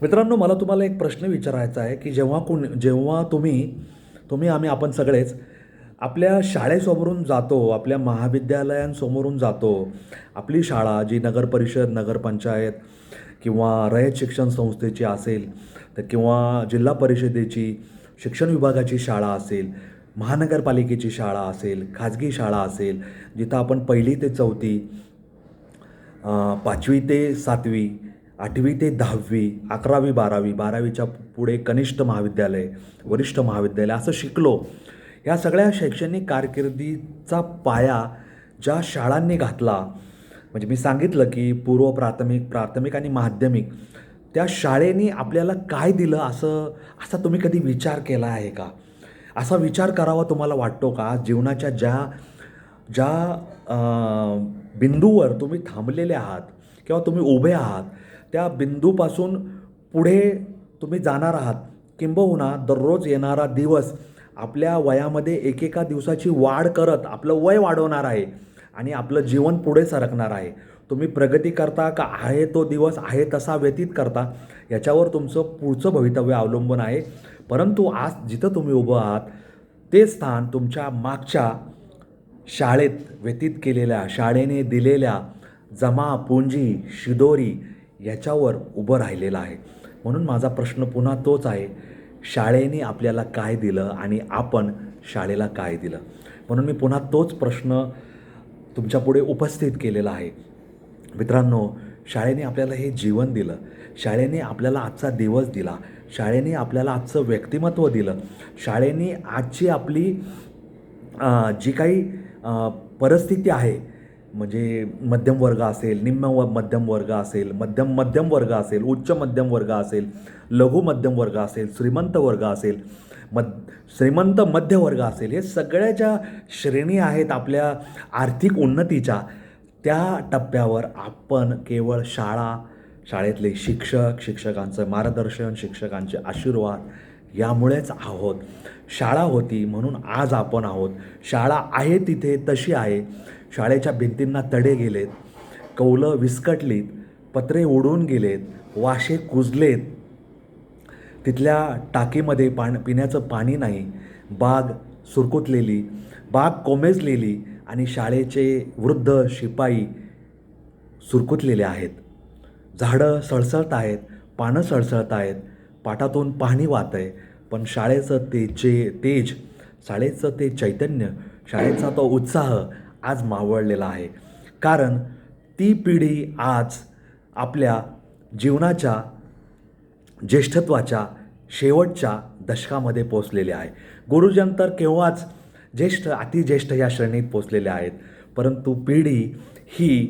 मित्रांनो, मला तुम्हाला एक प्रश्न विचारायचा आहे की जेव्हा आपण सगळेच आपल्या शाळेसमोरून जातो, आपल्या महाविद्यालयांसमोरून जातो, आपली शाळा जी नगरपरिषद, नगरपंचायत किंवा रयत शिक्षण संस्थेची असेल तर किंवा जिल्हा परिषदेची शिक्षण विभागाची शाळा असेल, महानगरपालिकेची शाळा असेल, खाजगी शाळा असेल, जिथं आपण 1ली ते 4थी, 5वी ते 7वी, 8वी ते 10वी, 11वी 12वी, 12वीच्या पुढे कनिष्ठ महाविद्यालय, वरिष्ठ महाविद्यालय असं शिकलो. या सगळ्या शैक्षणिक कारकिर्दीचा पाया ज्या शाळांनी घातला, म्हणजे मी सांगितलं की पूर्व प्राथमिक, प्राथमिक आणि माध्यमिक, त्या शाळेने आपल्याला काय दिलं असा तुम्ही कधी विचार केला आहे का? असा विचार करावा तुम्हाला वाटतो का? जीवनाच्या ज्या ज्या बिंदूवर तुम्ही थांबलेले आहात किंवा तुम्ही उभे आहात, त्या बिंदूपासून पुढे तुम्ही जाणार आहात. किंबहुना दररोज येणारा दिवस आपल्या वयामध्ये एकेका दिवसाची वाढ करत आपलं वय वाढवणार आहे आणि आपलं जीवन पुढे सरकणार आहे. तुम्ही प्रगती करता का आहे तो दिवस आहे तसा व्यतीत करता, याच्यावर तुमचं पुढचं भवितव्य अवलंबून आहे. परंतु आज जिथं तुम्ही उभं आहात ते स्थान तुमच्या मागच्या शाळेत व्यतीत केलेल्या, शाळेने दिलेल्या जमा, पुंजी, शिदोरी याच्यावर उभं राहिलेलं आहे. म्हणून माझा प्रश्न पुन्हा तोच आहे, शाळेने आपल्याला काय दिलं आणि आपण शाळेला काय दिलं? म्हणून मी पुन्हा तोच प्रश्न तुमच्यापुढे उपस्थित केलेला आहे. मित्रांनो, शाळेने आपल्याला हे जीवन दिलं, शाळेने आपल्याला आजचा दिवस दिला, शाळेने आपल्याला आजचं व्यक्तिमत्व दिलं, शाळेने आजची आपली जी काही परिस्थिती आहे, म्हणजे मध्यम वर्ग असेल, मध्यम वर्ग असेल, मध्यम वर्ग असेल, उच्च मध्यम वर्ग असेल, लघु मध्यम वर्ग असेल, श्रीमंत वर्ग असेल, श्रीमंत मध्यवर्ग असेल, हे सगळ्या ज्या श्रेणी आहेत आपल्या आर्थिक उन्नतीच्या, त्या टप्प्यावर आपण केवळ शाळेतले शिक्षक, शिक्षकांचं मार्गदर्शन, शिक्षकांचे आशीर्वाद यामुळेच आहोत. शाळा होती म्हणून आज आपण आहोत. शाळा आहे तिथे तशी आहे. शाळेच्या भिंतींना तडे गेलेत, कौलं विस्कटलीत, पत्रे उडून गेलेत, वाशे कुजलेत, तिथल्या टाकीमध्ये पिण्याचं पाणी नाही, बाग सुरकुतलेली, बाग कोमेजलेली आणि शाळेचे वृद्ध शिपाई सुरकुतलेले आहेत. झाडं सळसळत आहेत, पानं सळसळत आहेत, पाटातून पाणी वाहत आहे, पण शाळेचं तेज, शाळेचं ते चैतन्य, शाळेचा तो उत्साह आज मावळलेला आहे. कारण ती पिढी आज आपल्या जीवनाच्या ज्येष्ठत्वाच्या शेवटच्या दशकामध्ये पोचलेली आहे. गुरुजन तर केव्हाच ज्येष्ठ, अतिज्येष्ठ या श्रेणीत पोचलेले आहेत, परंतु पिढी ही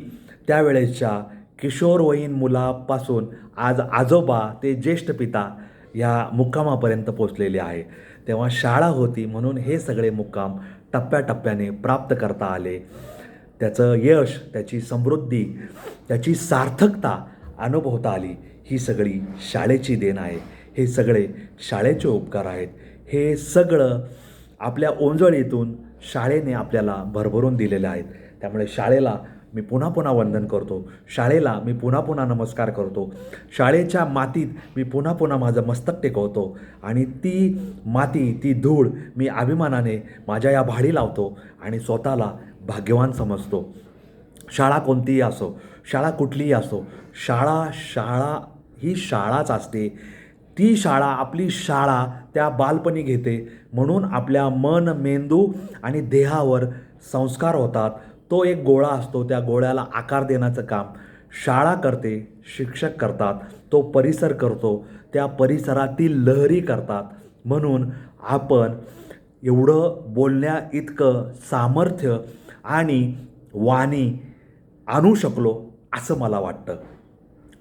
त्यावेळेच्या किशोरवयीन मुलापासून आज आजोबा ते ज्येष्ठ पिता या मुक्कामापर्यंत पोचलेली आहे. तेव्हा शाळा होती म्हणून हे सगळे मुक्काम टप्प्याटप्प्याने प्राप्त करता आले. त्याचं यश, त्याची समृद्धी, त्याची सार्थकता अनुभवता आली. ही सगळी शाळेची देण आहे. हे सगळे शाळेचे उपकार आहेत. हे सगळं आपल्या ओंजळीतून शाळेने आपल्याला भरभरून दिलेले आहेत. त्यामुळे शाळेला मी पुन्हा पुन्हा वंदन करतो, शाळेला मी पुन्हा पुन्हा नमस्कार करतो, शाळेच्या मातीत मी पुन्हा पुन्हा माझं मस्तक टेकवतो आणि ती माती, ती धूळ मी अभिमानाने माझ्या या भाडी लावतो आणि स्वतःला भाग्यवान समजतो. शाळा कोणतीही असो, शाळा कुठलीही असो, शाळा ही शाळाच असते. ती शाळा, आपली शाळा त्या बालपणी घेते, म्हणून आपल्या मन, मेंदू आणि देहावर संस्कार होतात. तो एक गोळा असतो, त्या गोळ्याला आकार देण्याचं काम शाळा करते, शिक्षक करतात, तो परिसर करतो, त्या परिसरातील लहरी करतात. म्हणून आपण एवढं बोलण्या इतकं सामर्थ्य आणि वाणी आणू शकलो असं मला वाटतं.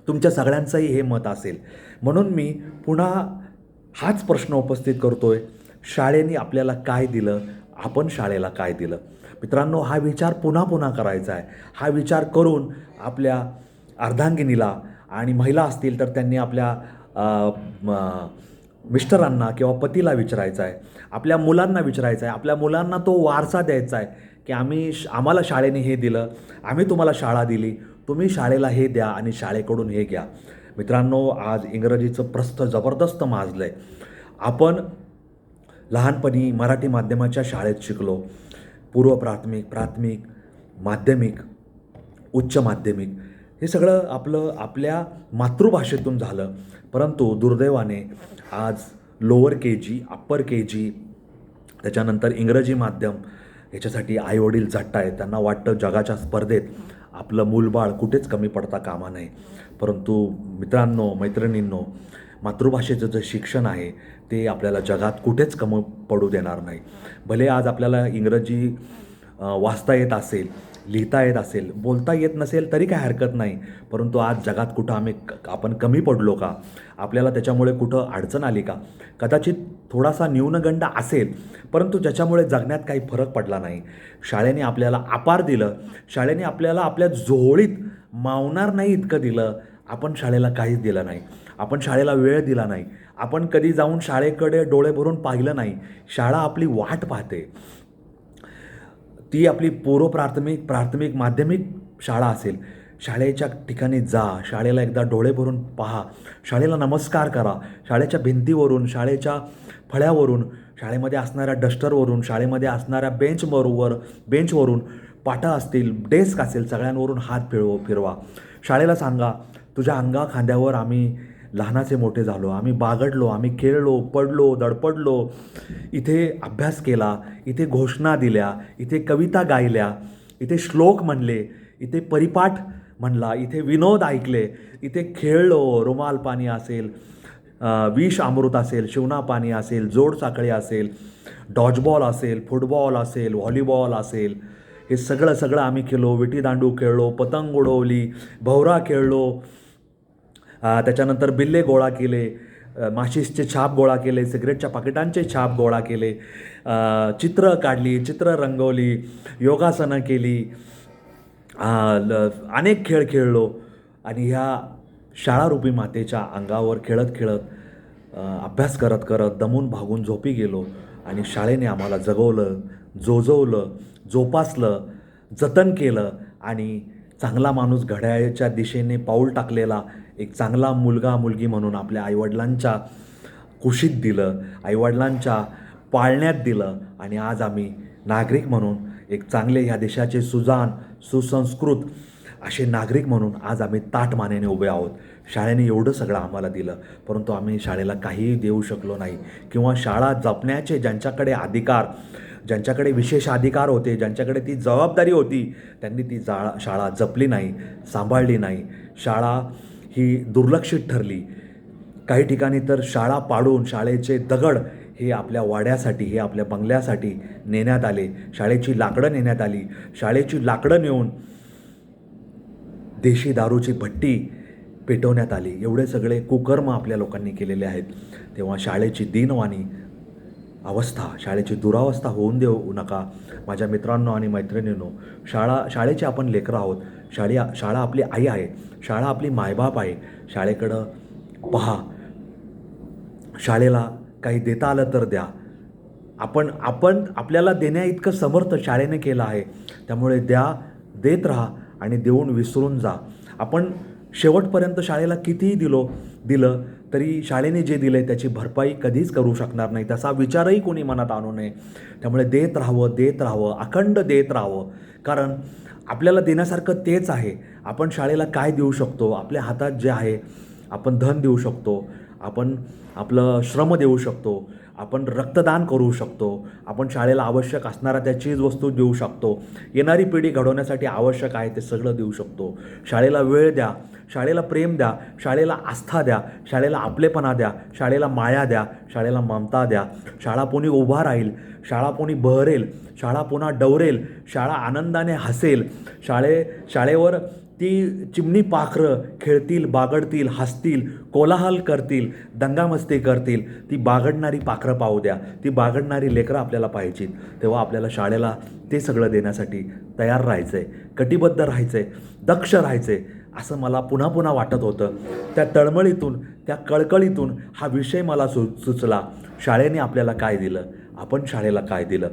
तुमच्या सगळ्यांचंही हे मत असेल. म्हणून मी पुन्हा हाच प्रश्न उपस्थित करतोय, शाळेने आपल्याला काय दिलं, आपण शाळेला काय दिलं? मित्रांनो, हा विचार पुन्हा पुन्हा करायचा आहे. हा विचार करून आपल्या अर्धांगिनीला, आणि महिला असतील तर त्यांनी आपल्या मिस्टरांना किंवा पतीला विचारायचं आहे, आपल्या मुलांना विचारायचं आहे, आपल्या मुलांना तो वारसा द्यायचा आहे की आम्हाला शाळेने हे दिलं, आम्ही तुम्हाला शाळा दिली, तुम्ही शाळेला हे द्या आणि शाळेकडून हे घ्या. मित्रांनो, आज इंग्रजीचं प्रस्थ जबरदस्त माजलं आहे. आपण लहानपणी मराठी माध्यमाच्या शाळेत शिकलो. पूर्व प्राथमिक, प्राथमिक, माध्यमिक, उच्च माध्यमिक हे सगळं आपल्या मातृभाषेतून झालं. परंतु दुर्दैवाने आज लोअर के जी, अप्पर के जी, त्याच्यानंतर इंग्रजी माध्यम ह्याच्यासाठी आईवडील झटत आहेत. त्यांना वाटतं जगाच्या स्पर्धेत आपलं मूलबाळ कुठेच कमी पडता कामा नये. परंतु मित्रांनो, मैत्रिणींनो, मातृभाषेचं जे शिक्षण आहे ते आपल्याला जगात कुठेच कमी पडू देणार नाही. भले आज आपल्याला इंग्रजी वाचता येत असेल, लिहिता येत असेल, बोलता येत नसेल तरी काय हरकत नाही. परंतु आज जगात कुठं आपण कमी पडलो का? आपल्याला त्याच्यामुळे कुठं अडचण आली का? कदाचित थोडासा न्यूनगंड असेल, परंतु ज्याच्यामुळे जगण्यात काही फरक पडला नाही. शाळेने आपल्याला अपार दिलं. शाळेने आपल्याला आपल्या झोळीत मावणार नाही इतकं दिलं. आपण शाळेला काहीच दिलं नाही. आपण शाळेला वेळ दिला नाही. आपण कधी जाऊन शाळेकडे डोळे भरून पाहिलं नाही. शाळा आपली वाट पाहते. ती आपली पूर्व प्राथमिक, प्राथमिक, माध्यमिक शाळा असेल, शाळेच्या ठिकाणी जा, शाळेला एकदा डोळे भरून पहा, शाळेला नमस्कार करा. शाळेच्या भिंतीवरून, शाळेच्या फळ्यावरून, शाळेमध्ये असणाऱ्या डस्टरवरून, शाळेमध्ये असणाऱ्या बेंचवरून, पाटा असतील, डेस्क असेल, सगळ्यांवरून हात फिरवा. शाळेला सांगा, तुझ्या खांद्यावर आम्ही लहानाचे मोठे झालो, आम्ही बागडलो, आम्ही खेळलो, पडलो, धडपडलो, इथे अभ्यास केला, इथे घोषणा दिल्या, इथे कविता गायल्या, इथे श्लोक म्हणले, इथे परिपाठ म्हणला, इथे विनोद ऐकले, इथे खेळलो. रुमाल पाणी असेल, विष अमृत असेल, शिवना पाणी असेल, जोड साखळी असेल, डॉजबॉल असेल, फुटबॉल असेल, व्हॉलीबॉल असेल, हे सगळं आम्ही खेळलो. विटी दांडू खेळलो, पतंग उडवली, भवरा खेळलो, त्याच्यानंतर बिल्ले गोळा केले, माचिसचे छाप गोळा केले, सिगरेटच्या पाकिटांचे छाप गोळा केले, चित्र काढली, चित्र रंगवली, योगासनं केली, अनेक खेळ खेळलो. आणि ह्या शाळारूपी मातेच्या अंगावर खेळत खेळत, अभ्यास करत करत दमून भागून झोपी गेलो. आणि शाळेने आम्हाला जगवलं, जोजवलं, जोपासलं, जतन केलं. आणि चांगला माणूस घड्याळाच्या दिशेने पाऊल टाकलेला एक चांगला मुलगा मुलगी म्हणून आपल्या आईवडिलांच्या कुशीत दिलं, आईवडिलांच्या पाळण्यात दिलं. आणि आज आम्ही नागरिक म्हणून एक चांगले ह्या देशाचे सुजाण, सुसंस्कृत असे नागरिक म्हणून आज आम्ही ताठमानेने उभे आहोत. शाळेने एवढं सगळं आम्हाला दिलं, परंतु आम्ही शाळेला काहीही देऊ शकलो नाही. किंवा शाळा जपण्याचे ज्यांच्याकडे अधिकार, ज्यांच्याकडे विशेष अधिकार होते, ज्यांच्याकडे ती जबाबदारी होती, त्यांनी ती शाळा जपली नाही, सांभाळली नाही. शाळा ही दुर्लक्षित ठरली. काही ठिकाणी तर शाळा पाडून शाळेचे दगड हे आपल्या वाड्यासाठी, हे आपल्या बंगल्यासाठी नेण्यात आले. शाळेची लाकडं नेण्यात आली. शाळेची लाकडं नेऊन देशी दारूची भट्टी पेटवण्यात आली. एवढे सगळे कुकर्म आपल्या लोकांनी केलेले आहेत. तेव्हा शाळेची दीनवाणी अवस्था, शाळेची दुरावस्था होऊन देऊ नका. माझ्या मित्रांनो आणि मैत्रिणींनो, शाळेचे आपण लेकरं आहोत. शाळा आपली आई आहे. शाळा आपली मायबाप आहे. शाळेकडं पहा. शाळेला काही देता आलं तर द्या. आपण आपल्याला देण्या इतकं समर्थ शाळेने केलं आहे. त्यामुळे देत राहा आणि देऊन विसरून जा. आपण शेवटपर्यंत शाळेला कितीही दिलं तरी शाळेने जे दिलं आहे त्याची भरपाई कधीच करू शकणार नाही. तसा विचारही कोणी मनात आणू नये. त्यामुळे देत राहावं, अखंड देत राहावं. कारण आपल्याला देण्यासारखं तेच आहे. आपण शाळेला काय देऊ शकतो? आपल्या हातात जे आहे, आपण धन देऊ शकतो, आपण आपलं श्रम देऊ शकतो, आपण रक्तदान करू शकतो, आपण शाळेला आवश्यक असणारा त्या चीजवस्तू देऊ शकतो, येणारी पिढी घडवण्यासाठी आवश्यक आहे ते सगळं देऊ शकतो. शाळेला वेळ द्या, शाळेला प्रेम द्या, शाळेला आस्था द्या, शाळेला आपलेपणा द्या, शाळेला माया द्या, शाळेला ममता द्या. शाळा पुन्हा उभा राहील, शाळा पुन्हा बहरेल, शाळा पुन्हा डवरेल, शाळा आनंदाने हसेल. शाळेवर ती चिमणी पाखरं खेळतील, बागडतील, हसतील, कोलाहल करतील, दंगामस्ती करतील. ती बागडणारी पाखरं पाहू द्या. ती बागडणारी लेकरं आपल्याला पाहिजेत. तेव्हा आपल्याला शाळेला ते सगळं देण्यासाठी तयार राहायचं आहे, कटिबद्ध राहायचं आहे, दक्ष राहायचं आहे, असं मला पुन्हा पुन्हा वाटत होतं. त्या तळमळीतून, त्या कळकळीतून हा विषय मला सुचला. शाळेने आपल्याला काय दिलं, आपण शाळेला काय दिलं,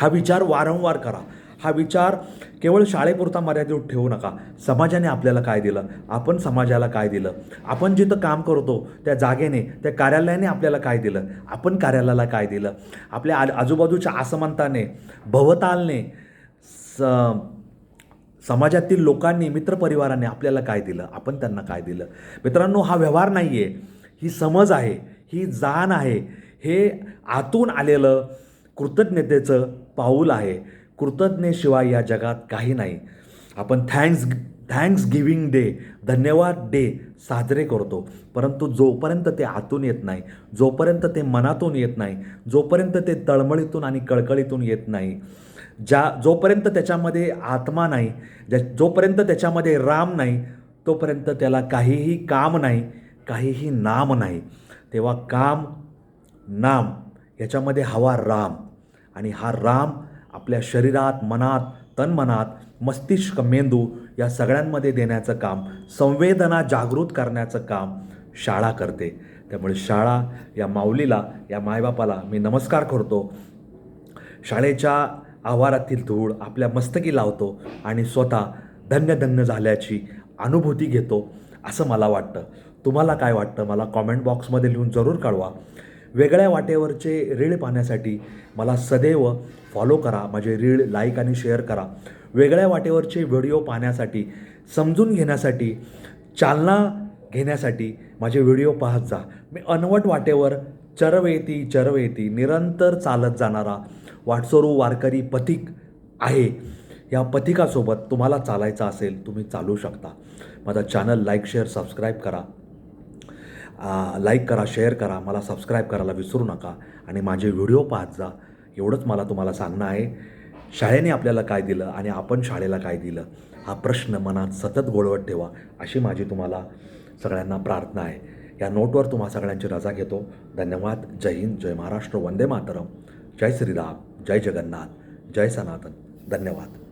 हा विचार वारंवार करा. हा विचार केवळ शाळेपुरता मर्यादित ठेवू नका. समाजाने आपल्याला काय दिलं, आपण समाजाला काय दिलं, आपण जिथं काम करतो त्या जागेने, त्या कार्यालयाने आपल्याला काय दिलं, आपण कार्यालयाला काय दिलं, आपल्या आजूबाजूच्या आसमंताने, भवतालने, समाजातील लोकांनी, मित्रपरिवाराने आपल्याला काय दिलं, आपण त्यांना काय दिलं. मित्रांनो, हा व्यवहार नाही आहे, ही समज आहे, ही जाण आहे, हे आतून आलेलं कृतज्ञतेचं पाऊल आहे. कृतज्ञतेशिवाय या जगात काही नाही. आपण थँक्स गिविंग डे, धन्यवाद डे साजरे करतो, परंतु जोपर्यंत ते आतून येत नाही, जोपर्यंत ते मनातून येत नाही, जोपर्यंत ते तळमळीतून आणि कळकळीतून येत नाही, जोपर्यंत त्याच्यामध्ये आत्मा नाही, जोपर्यंत त्याच्यामध्ये राम नाही, तोपर्यंत त्याला काहीही काम नाही, काहीही नाम नाही. तेव्हा काम, नाम याच्यामध्ये हवा राम, आणि हा राम आपल्या शरीरात, मनात, तन्मनात, मस्तिष्क, मेंदू या सगळ्यांमध्ये देण्याचं काम, संवेदना जागृत करण्याचं काम शाळा करते. त्यामुळे शाळा या माऊलीला, या मायबापाला मी नमस्कार करतो. शाळेच्या आवारातील धूळ आपल्या मस्तकी लावतो आणि स्वतः धन्य धन्य झाल्याची अनुभूती घेतो, असं मला वाटतं. तुम्हाला काय वाटतं मला कॉमेंट बॉक्समध्ये लिहून जरूर कळवा. वेगळ्या वाटेवरचे रीळ पाहण्यासाठी मला सदैव फॉलो करा, माझे रीळ लाईक आणि शेअर करा. वेगळ्या वाटेवरचे व्हिडिओ पाहण्यासाठी, समजून घेण्यासाठी, चालना घेण्यासाठी माझे व्हिडिओ पाहत जा. मी अनवट वाटेवर चरवेती निरंतर चालत जाणारा वाटसरू वारकरी पथिक आहे. या पथिकासोबत तुम्हाला चालायचं असेल, तुम्ही चालू शकता. माझा चॅनल लाईक, शेअर, सबस्क्राईब करा. लाईक करा, शेअर करा, मला सबस्क्राईब करायला विसरू नका आणि माझे व्हिडिओ पाहत जा. एवढंच मला तुम्हाला सांगणं आहे. शाळेने आपल्याला काय दिलं आणि आपण शाळेला काय दिलं, हा प्रश्न मनात सतत गोळवत ठेवा, अशी माझी तुम्हाला सगळ्यांना प्रार्थना आहे. या नोटवर तुम्हा सगळ्यांची रजा घेतो. धन्यवाद. जय हिंद, जय महाराष्ट्र, वंदे मातरम, जय श्रीराम, जय जगन्नाथ, जय सनातन. धन्यवाद.